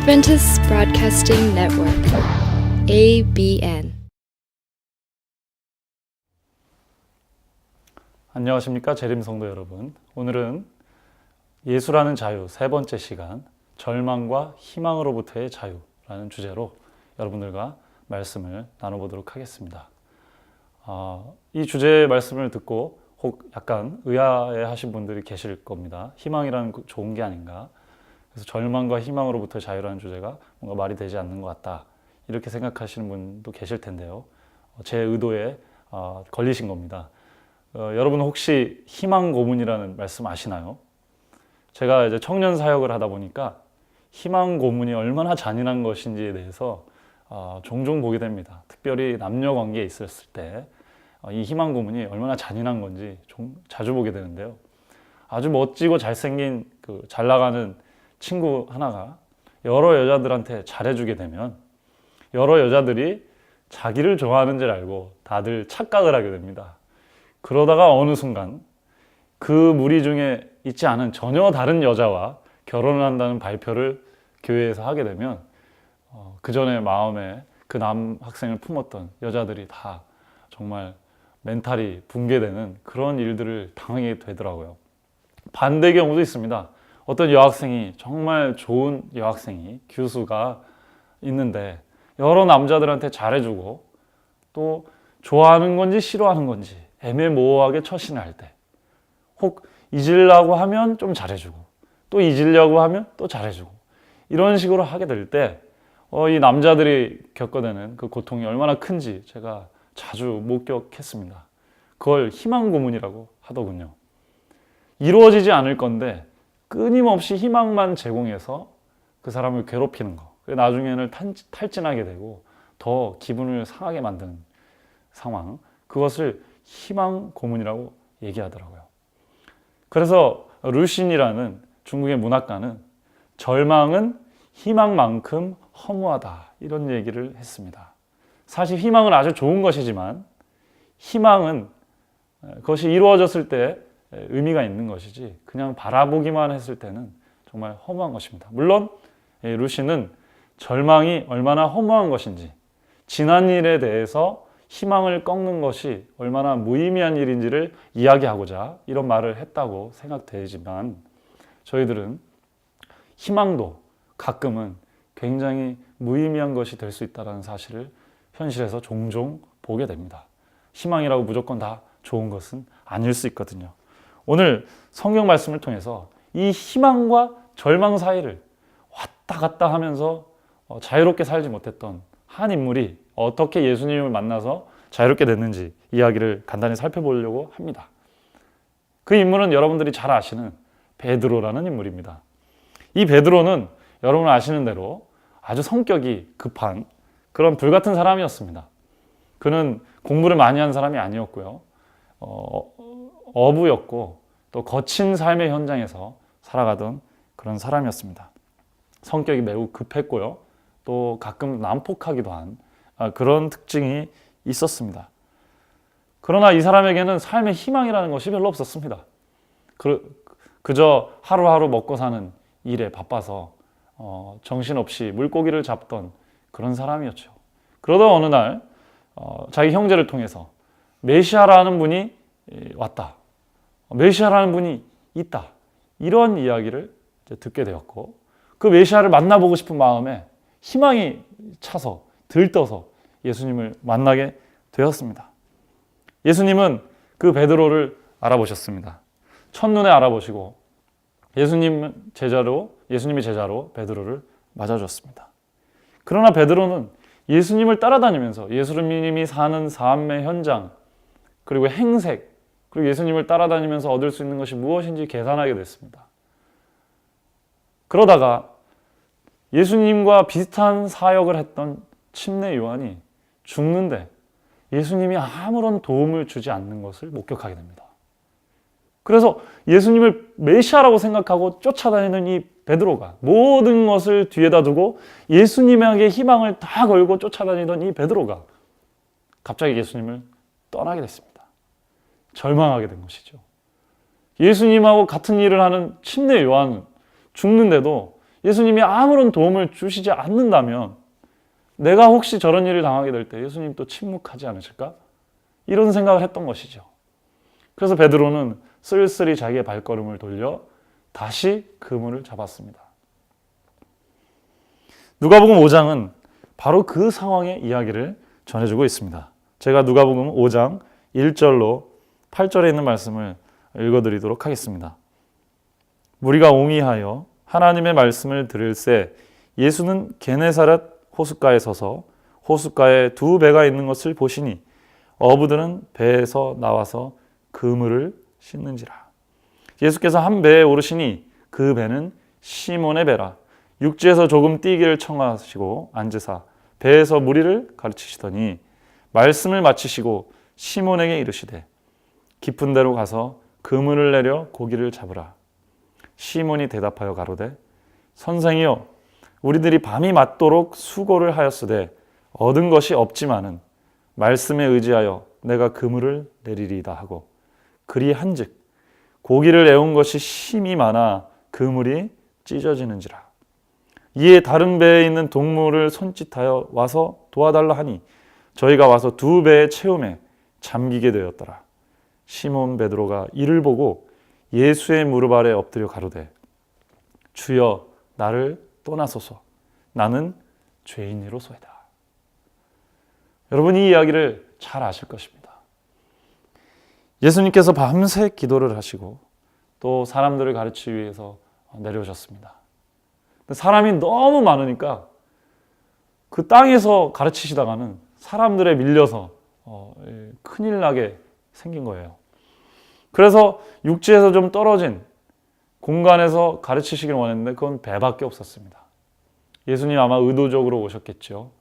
Adventist Broadcasting Network, ABN. 안녕하십니까 재림 성도 여러분. 오늘은 예수라는 자유 세 번째 시간, 절망과 희망으로부터의 자유라는 주제로 여러분들과 말씀을 나눠보도록 하겠습니다. 이 주제의 말씀을 듣고 혹 약간 의아해하신 분들이 계실 겁니다. 희망이라는 좋은 게 아닌가? 그래서 절망과 희망으로부터의 자유라는 주제가 뭔가 말이 되지 않는 것 같다, 이렇게 생각하시는 분도 계실 텐데요. 제 의도에 걸리신 겁니다. 여러분 혹시 희망 고문이라는 말씀 아시나요? 제가 이제 청년 사역을 하다 보니까 희망 고문이 얼마나 잔인한 것인지에 대해서 종종 보게 됩니다. 특별히 남녀 관계에 있었을 때 이 희망 고문이 얼마나 잔인한 건지 자주 보게 되는데요. 아주 멋지고 잘생긴 잘 나가는 친구 하나가 여러 여자들한테 잘해주게 되면 여러 여자들이 자기를 좋아하는 줄 알고 다들 착각을 하게 됩니다. 그러다가 어느 순간 그 무리 중에 있지 않은 전혀 다른 여자와 결혼을 한다는 발표를 교회에서 하게 되면 그 전에 마음에 그 남학생을 품었던 여자들이 다 정말 멘탈이 붕괴되는 그런 일들을 당하게 되더라고요. 반대 경우도 있습니다. 어떤 여학생이, 정말 좋은 여학생이, 교수가 있는데 여러 남자들한테 잘해주고 또 좋아하는 건지 싫어하는 건지 애매모호하게 처신을 할 때, 혹 잊으려고 하면 좀 잘해주고 또 잊으려고 하면 또 잘해주고, 이런 식으로 하게 될 때 이 남자들이 겪어내는 그 고통이 얼마나 큰지 제가 자주 목격했습니다. 그걸 희망 고문이라고 하더군요. 이루어지지 않을 건데 끊임없이 희망만 제공해서 그 사람을 괴롭히는 거, 나중에는 탈진하게 되고 더 기분을 상하게 만드는 상황, 그것을 희망 고문이라고 얘기하더라고요. 그래서 루신이라는 중국의 문학가는 절망은 희망만큼 허무하다, 이런 얘기를 했습니다. 사실 희망은 아주 좋은 것이지만 희망은 그것이 이루어졌을 때 의미가 있는 것이지 그냥 바라보기만 했을 때는 정말 허무한 것입니다. 물론 루시는 절망이 얼마나 허무한 것인지, 지난 일에 대해서 희망을 꺾는 것이 얼마나 무의미한 일인지를 이야기하고자 이런 말을 했다고 생각되지만, 저희들은 희망도 가끔은 굉장히 무의미한 것이 될 수 있다는 사실을 현실에서 종종 보게 됩니다. 희망이라고 무조건 다 좋은 것은 아닐 수 있거든요. 오늘 성경 말씀을 통해서 이 희망과 절망 사이를 왔다 갔다 하면서 자유롭게 살지 못했던 한 인물이 어떻게 예수님을 만나서 자유롭게 됐는지 이야기를 간단히 살펴보려고 합니다. 그 인물은 여러분들이 잘 아시는 베드로라는 인물입니다. 이 베드로는 여러분 아시는 대로 아주 성격이 급한 그런 불같은 사람이었습니다. 그는 공부를 많이 한 사람이 아니었고요. 어부였고 또 거친 삶의 현장에서 살아가던 그런 사람이었습니다. 성격이 매우 급했고요. 또 가끔 난폭하기도 한 그런 특징이 있었습니다. 그러나 이 사람에게는 삶의 희망이라는 것이 별로 없었습니다. 그저 하루하루 먹고 사는 일에 바빠서 정신없이 물고기를 잡던 그런 사람이었죠. 그러다 어느 날 자기 형제를 통해서 메시아라는 분이 왔다, 메시아라는 분이 있다, 이런 이야기를 듣게 되었고, 그 메시아를 만나보고 싶은 마음에 희망이 차서 들떠서 예수님을 만나게 되었습니다. 예수님은 그 베드로를 알아보셨습니다. 첫눈에 알아보시고 예수님의 제자로 베드로를 맞아줬습니다. 그러나 베드로는 예수님을 따라다니면서 예수님이 사는 삶의 현장, 그리고 행색, 그리고 예수님을 따라다니면서 얻을 수 있는 것이 무엇인지 계산하게 됐습니다. 그러다가 예수님과 비슷한 사역을 했던 침례 요한이 죽는데 예수님이 아무런 도움을 주지 않는 것을 목격하게 됩니다. 그래서 예수님을 메시아라고 생각하고 쫓아다니는 이 베드로가, 모든 것을 뒤에다 두고 예수님에게 희망을 다 걸고 쫓아다니던 이 베드로가 갑자기 예수님을 떠나게 됐습니다. 절망하게 된 것이죠. 예수님하고 같은 일을 하는 침례 요한은 죽는데도 예수님이 아무런 도움을 주시지 않는다면 내가 혹시 저런 일을 당하게 될 때 예수님 또 침묵하지 않으실까? 이런 생각을 했던 것이죠. 그래서 베드로는 쓸쓸히 자기의 발걸음을 돌려 다시 그물을 잡았습니다. 누가복음 5장은 바로 그 상황의 이야기를 전해주고 있습니다. 제가 누가복음 5장 1절로 8절에 있는 말씀을 읽어드리도록 하겠습니다. 무리가 옹이하여 하나님의 말씀을 들을새 예수는 게네사렛 호숫가에 서서 호숫가에 두 배가 있는 것을 보시니 어부들은 배에서 나와서 그물을 씻는지라. 예수께서 한 배에 오르시니 그 배는 시몬의 배라. 육지에서 조금 뛰기를 청하시고 앉으사 배에서 무리를 가르치시더니 말씀을 마치시고 시몬에게 이르시되 깊은 데로 가서 그물을 내려 고기를 잡으라. 시몬이 대답하여 가로되 선생이여 우리들이 밤이 맞도록 수고를 하였으되 얻은 것이 없지만은 말씀에 의지하여 내가 그물을 내리리이다 하고 그리한즉 고기를 애운 것이 심이 많아 그물이 찢어지는지라. 이에 다른 배에 있는 동물을 손짓하여 와서 도와달라 하니 저희가 와서 두 배의 채움에 잠기게 되었더라. 시몬 베드로가 이를 보고 예수의 무릎 아래 엎드려 가로되 주여 나를 떠나소서 나는 죄인이로소이다. 여러분 이 이야기를 잘 아실 것입니다. 예수님께서 밤새 기도를 하시고 또 사람들을 가르치기 위해서 내려오셨습니다. 사람이 너무 많으니까 그 땅에서 가르치시다가는 사람들에 밀려서 큰일 나게 생긴 거예요. 그래서 육지에서 좀 떨어진 공간에서 가르치시길 원했는데 그건 배밖에 없었습니다. 예수님 아마 의도적으로 오셨겠죠.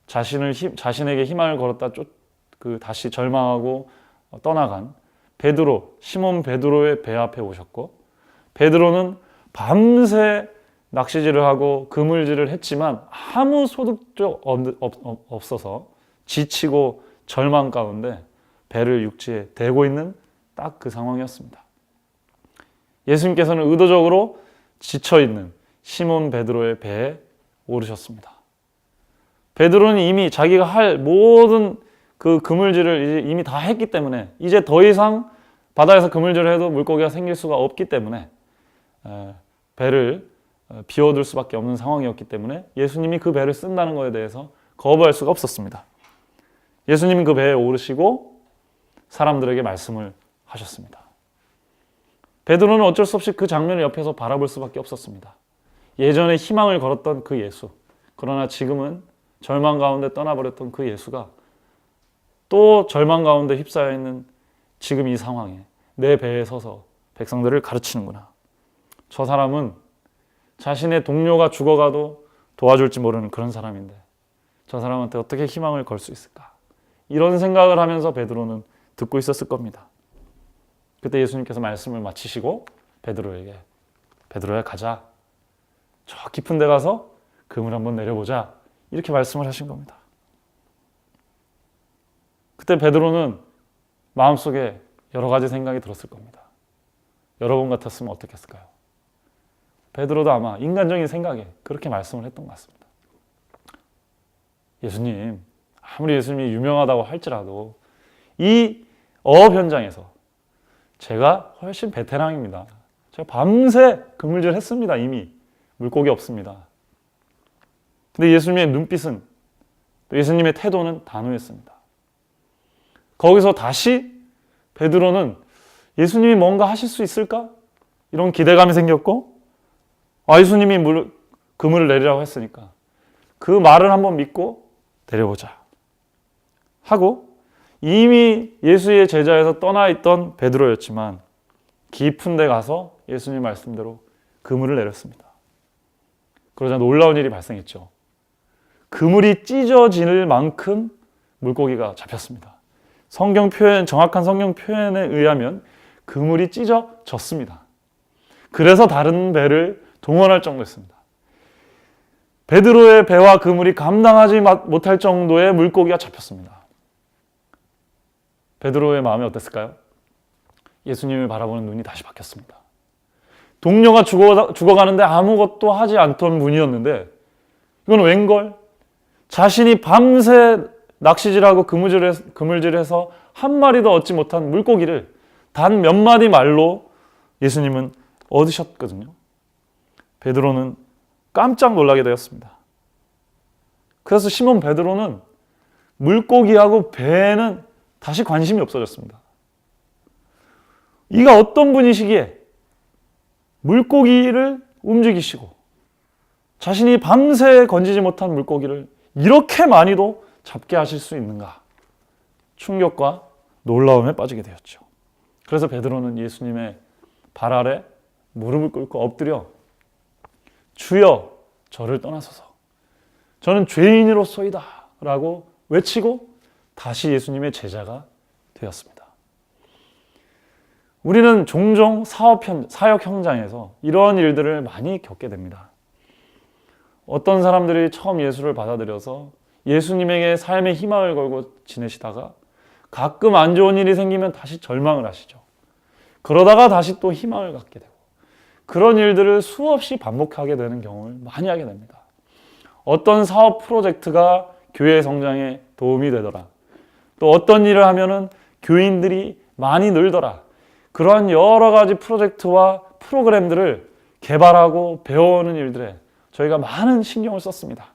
자신에게 희망을 걸었다 다시 절망하고 떠나간 베드로, 시몬 베드로의 배 앞에 오셨고 베드로는 밤새 낚시질을 하고 그물질을 했지만 아무 소득도 없어서 지치고 절망 가운데 배를 육지에 대고 있는 딱 그 상황이었습니다. 예수님께서는 의도적으로 지쳐있는 시몬 베드로의 배에 오르셨습니다. 베드로는 이미 자기가 할 모든 그 그물질을 이미 다 했기 때문에 이제 더 이상 바다에서 그물질을 해도 물고기가 생길 수가 없기 때문에 배를 비워둘 수밖에 없는 상황이었기 때문에 예수님이 그 배를 쓴다는 것에 대해서 거부할 수가 없었습니다. 예수님은 그 배에 오르시고 사람들에게 말씀을 하셨습니다. 베드로는 어쩔 수 없이 그 장면을 옆에서 바라볼 수밖에 없었습니다. 예전에 희망을 걸었던 그 예수, 그러나 지금은 절망 가운데 떠나버렸던 그 예수가 또 절망 가운데 휩싸여 있는 지금 이 상황에 내 배에 서서 백성들을 가르치는구나. 저 사람은 자신의 동료가 죽어가도 도와줄지 모르는 그런 사람인데 저 사람한테 어떻게 희망을 걸 수 있을까? 이런 생각을 하면서 베드로는 듣고 있었을 겁니다. 그때 예수님께서 말씀을 마치시고 베드로야 가자. 저 깊은 데 가서 그물 한번 내려보자. 이렇게 말씀을 하신 겁니다. 그때 베드로는 마음속에 여러 가지 생각이 들었을 겁니다. 여러분 같았으면 어떻겠을까요? 베드로도 아마 인간적인 생각에 그렇게 말씀을 했던 것 같습니다. 예수님, 아무리 예수님이 유명하다고 할지라도 이 어업 현장에서 제가 훨씬 베테랑입니다. 제가 밤새 그물질 했습니다. 이미 물고기 없습니다. 근데 예수님의 눈빛은 또 예수님의 태도는 단호했습니다. 거기서 다시 베드로는 예수님이 뭔가 하실 수 있을까? 이런 기대감이 생겼고 예수님이 그물을 내리라고 했으니까 그 말을 한번 믿고 내려보자 하고 이미 예수의 제자에서 떠나 있던 베드로였지만 깊은 데 가서 예수님 말씀대로 그물을 내렸습니다. 그러자 놀라운 일이 발생했죠. 그물이 찢어질 만큼 물고기가 잡혔습니다. 정확한 성경 표현에 의하면 그물이 찢어졌습니다. 그래서 다른 배를 동원할 정도였습니다. 베드로의 배와 그물이 감당하지 못할 정도의 물고기가 잡혔습니다. 베드로의 마음이 어땠을까요? 예수님을 바라보는 눈이 다시 바뀌었습니다. 동료가 죽어가는데 아무것도 하지 않던 분이었는데 이건 웬걸? 자신이 밤새 낚시질하고 그물질해서 한 마리도 얻지 못한 물고기를 단 몇 마디 말로 예수님은 얻으셨거든요. 베드로는 깜짝 놀라게 되었습니다. 그래서 시몬 베드로는 물고기하고 배에는 다시 관심이 없어졌습니다. 이가 어떤 분이시기에 물고기를 움직이시고 자신이 밤새 건지지 못한 물고기를 이렇게 많이도 잡게 하실 수 있는가? 충격과 놀라움에 빠지게 되었죠. 그래서 베드로는 예수님의 발 아래 무릎을 꿇고 엎드려 주여 저를 떠나소서 저는 죄인으로소이다 라고 외치고 다시 예수님의 제자가 되었습니다. 우리는 종종 사역 현장에서 이러한 일들을 많이 겪게 됩니다. 어떤 사람들이 처음 예수를 받아들여서 예수님에게 삶의 희망을 걸고 지내시다가 가끔 안 좋은 일이 생기면 다시 절망을 하시죠. 그러다가 다시 또 희망을 갖게 되고 그런 일들을 수없이 반복하게 되는 경험을 많이 하게 됩니다. 어떤 사업 프로젝트가 교회 성장에 도움이 되더라. 또 어떤 일을 하면은 교인들이 많이 늘더라. 그러한 여러 가지 프로젝트와 프로그램들을 개발하고 배워오는 일들에 저희가 많은 신경을 썼습니다.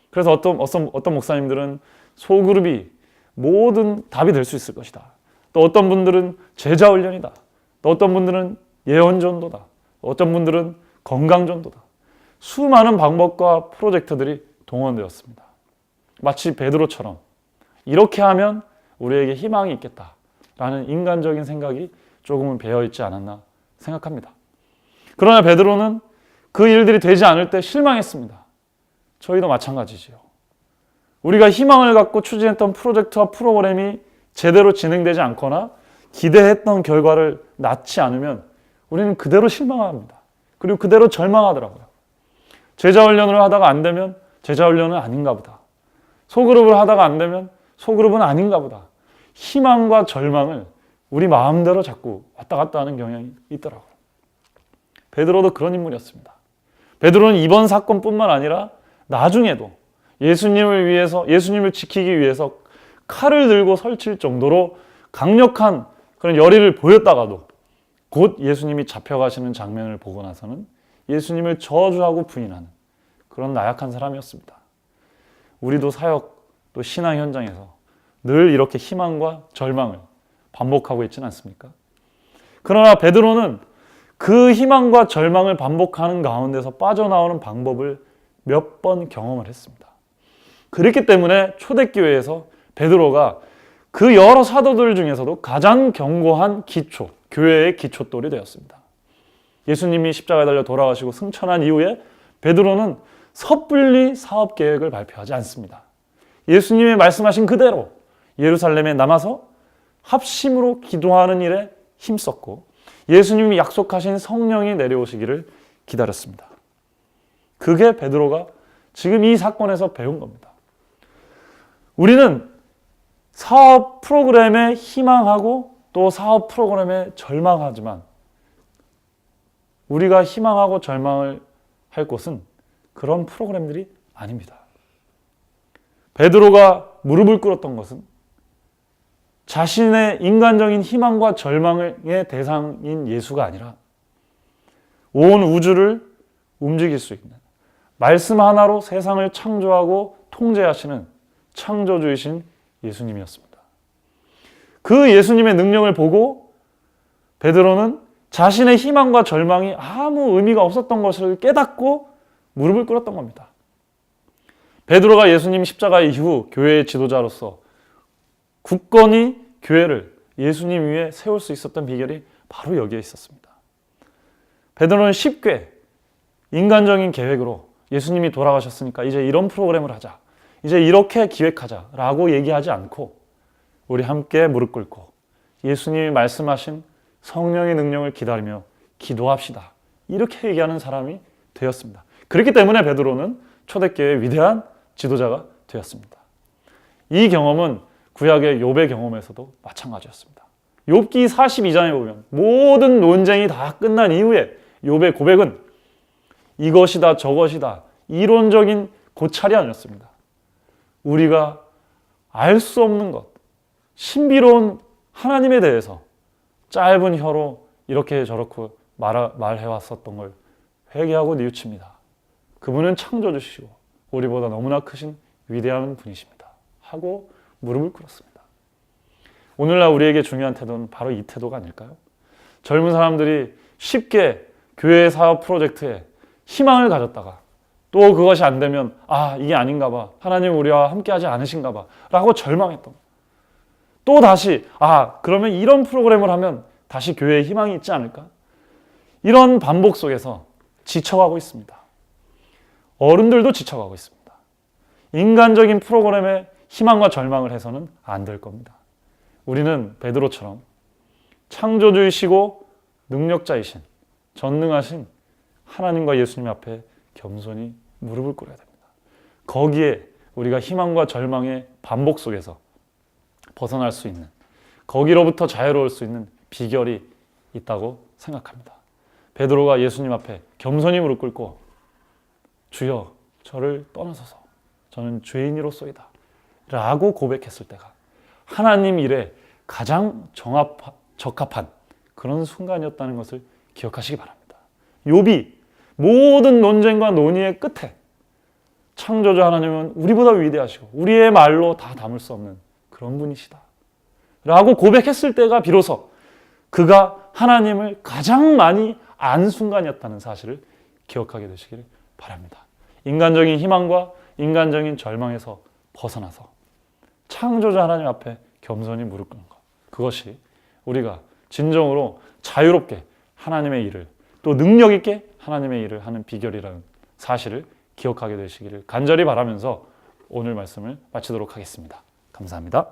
그래서 어떤 목사님들은 소그룹이 모든 답이 될 수 있을 것이다. 또 어떤 분들은 제자훈련이다. 또 어떤 분들은 예언전도다. 어떤 분들은 건강전도다. 수많은 방법과 프로젝트들이 동원되었습니다. 마치 베드로처럼 이렇게 하면 우리에게 희망이 있겠다라는 인간적인 생각이 조금은 배어있지 않았나 생각합니다. 그러나 베드로는 그 일들이 되지 않을 때 실망했습니다. 저희도 마찬가지지요. 우리가 희망을 갖고 추진했던 프로젝트와 프로그램이 제대로 진행되지 않거나 기대했던 결과를 낳지 않으면 우리는 그대로 실망합니다. 그리고 그대로 절망하더라고요. 제자훈련을 하다가 안 되면 제자훈련은 아닌가 보다. 소그룹을 하다가 안 되면 소그룹은 아닌가 보다. 희망과 절망을 우리 마음대로 자꾸 왔다 갔다 하는 경향이 있더라고요. 베드로도 그런 인물이었습니다. 베드로는 이번 사건뿐만 아니라 나중에도 예수님을 지키기 위해서 칼을 들고 설칠 정도로 강력한 그런 열의를 보였다가도 곧 예수님이 잡혀가시는 장면을 보고 나서는 예수님을 저주하고 부인하는 그런 나약한 사람이었습니다. 우리도 사역 또 신앙 현장에서 늘 이렇게 희망과 절망을 반복하고 있지는 않습니까? 그러나 베드로는 그 희망과 절망을 반복하는 가운데서 빠져나오는 방법을 몇 번 경험을 했습니다. 그렇기 때문에 초대교회에서 베드로가 그 여러 사도들 중에서도 가장 견고한 기초, 교회의 기초돌이 되었습니다. 예수님이 십자가에 달려 돌아가시고 승천한 이후에 베드로는 섣불리 사업 계획을 발표하지 않습니다. 예수님이 말씀하신 그대로 예루살렘에 남아서 합심으로 기도하는 일에 힘썼고 예수님이 약속하신 성령이 내려오시기를 기다렸습니다. 그게 베드로가 지금 이 사건에서 배운 겁니다. 우리는 사업 프로그램에 희망하고 또 사업 프로그램에 절망하지만 우리가 희망하고 절망을 할 곳은 그런 프로그램들이 아닙니다. 베드로가 무릎을 꿇었던 것은 자신의 인간적인 희망과 절망의 대상인 예수가 아니라 온 우주를 움직일 수 있는 말씀 하나로 세상을 창조하고 통제하시는 창조주이신 예수님이었습니다. 그 예수님의 능력을 보고 베드로는 자신의 희망과 절망이 아무 의미가 없었던 것을 깨닫고 무릎을 꿇었던 겁니다. 베드로가 예수님 십자가 이후 교회의 지도자로서 굳건히 교회를 예수님 위에 세울 수 있었던 비결이 바로 여기에 있었습니다. 베드로는 쉽게 인간적인 계획으로 예수님이 돌아가셨으니까 이제 이런 프로그램을 하자, 이제 이렇게 기획하자라고 얘기하지 않고 우리 함께 무릎 꿇고 예수님이 말씀하신 성령의 능력을 기다리며 기도합시다. 이렇게 얘기하는 사람이 되었습니다. 그렇기 때문에 베드로는 초대교회의 위대한 지도자가 되었습니다. 이 경험은 구약의 욥의 경험에서도 마찬가지였습니다. 욥기 42장에 보면 모든 논쟁이 다 끝난 이후에 욥의 고백은 이것이다 저것이다 이론적인 고찰이 아니었습니다. 우리가 알 수 없는 것, 신비로운 하나님에 대해서 짧은 혀로 이렇게 저렇게 말해왔었던 걸 회개하고 뉘우칩니다. 그분은 창조주시고 우리보다 너무나 크신 위대한 분이십니다. 하고 무릎을 꿇었습니다. 오늘날 우리에게 중요한 태도는 바로 이 태도가 아닐까요? 젊은 사람들이 쉽게 교회 사업 프로젝트에 희망을 가졌다가 또 그것이 안 되면 이게 아닌가 봐. 하나님 우리와 함께하지 않으신가 봐. 라고 절망했던 거. 또 다시 그러면 이런 프로그램을 하면 다시 교회에 희망이 있지 않을까? 이런 반복 속에서 지쳐가고 있습니다. 어른들도 지쳐가고 있습니다. 인간적인 프로그램에 희망과 절망을 해서는 안 될 겁니다. 우리는 베드로처럼 창조주이시고 능력자이신 전능하신 하나님과 예수님 앞에 겸손히 무릎을 꿇어야 됩니다. 거기에 우리가 희망과 절망의 반복 속에서 벗어날 수 있는, 거기로부터 자유로울 수 있는 비결이 있다고 생각합니다. 베드로가 예수님 앞에 겸손히 무릎 꿇고 주여 저를 떠나소서 저는 죄인이로소이다 라고 고백했을 때가 하나님 일에 가장 적합한 그런 순간이었다는 것을 기억하시기 바랍니다. 욥이 모든 논쟁과 논의의 끝에 창조주 하나님은 우리보다 위대하시고 우리의 말로 다 담을 수 없는 그런 분이시다 라고 고백했을 때가 비로소 그가 하나님을 가장 많이 안 순간이었다는 사실을 기억하게 되시기를 바랍니다. 인간적인 희망과 인간적인 절망에서 벗어나서 창조주 하나님 앞에 겸손히 무릎 꿇는 것, 그것이 우리가 진정으로 자유롭게 하나님의 일을 또 능력 있게 하나님의 일을 하는 비결이라는 사실을 기억하게 되시기를 간절히 바라면서 오늘 말씀을 마치도록 하겠습니다. 감사합니다.